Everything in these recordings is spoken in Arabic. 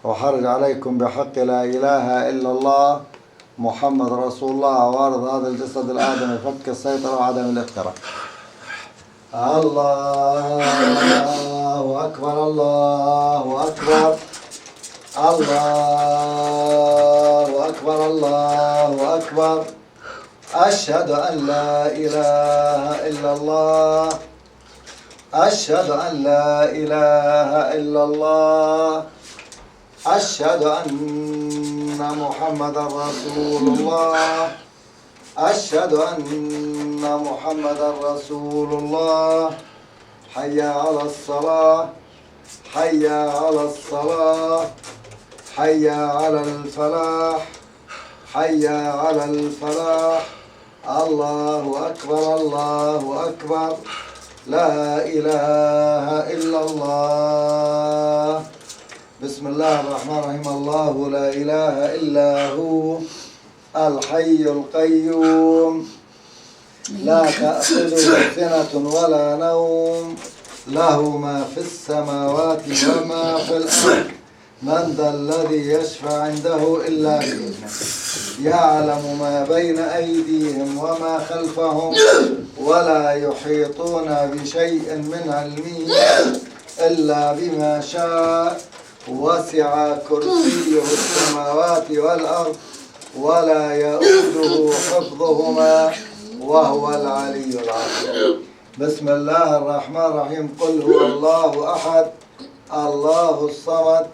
وحرج عليكم بحق لا إله إلا الله محمد رسول الله وارض هذا الجسد الآدمي فك السيطرة وعدم الافتراء. الله أكبر الله أكبر الله أكبر الله أكبر. أشهد أن لا إله إلا الله أشهد أن لا إله إلا الله أشهد أن محمدا رسول الله أشهد أن محمدا رسول الله. حي على الصلاة حي على الصلاة حي على الفلاح حي على الفلاح. الله أكبر الله أكبر. لا إله إلا الله. بسم الله الرحمن الرحيم. الله لا إله إلا هو الحي القيوم لا تأخذه سنة ولا نوم له ما في السماوات وما في الأرض. من ذا الذي يشفع عنده إلا بإذنه يعلم ما بين أيديهم وما خلفهم ولا يحيطون بشيء من علمه إلا بما شاء. وسع كرسيه السماوات والأرض ولا يؤوده حفظهما وهو العلي العظيم. بسم الله الرحمن الرحيم. قل هو الله أحد الله الصمد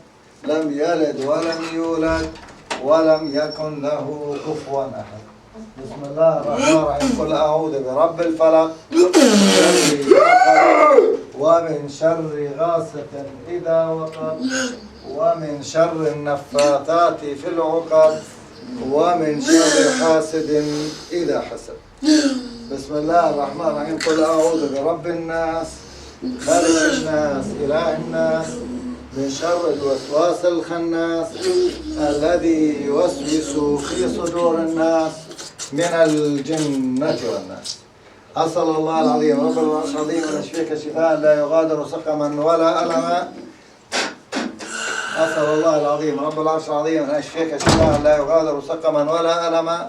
لم يلد ولم يولد ولم يكن له كفوا أحد. بسم الله الرحمن الرحيم. قل أعوذ برب الفلق ومن شر غاسق إذا وقب ومن شر النفاثات في العقد ومن شر حاسد إذا حسد. بسم الله الرحمن الرحيم. قل أعوذ برب الناس ملك الناس إله الناس من شر الوسواس الخناس الذي يوسوس في صدور الناس من الجنة والناس. أسأل الله العظيم رب العرش العظيم أن يشفيك شفاء لا يغادر سقما ولا ألما. أسأل الله العظيم رب العرش العظيم أن يشفيك شفاء لا يغادر سقما ولا ألما.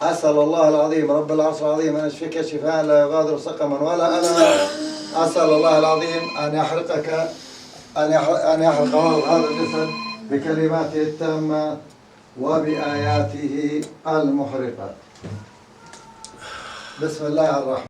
أسأل الله العظيم رب العرش العظيم أن يشفيك شفاء لا يغادر سقما ولا ألما. أسأل الله العظيم أن يحرق هذا الجسد بكلماته التامة وبآياته المحرقة. بسم الله الرحمن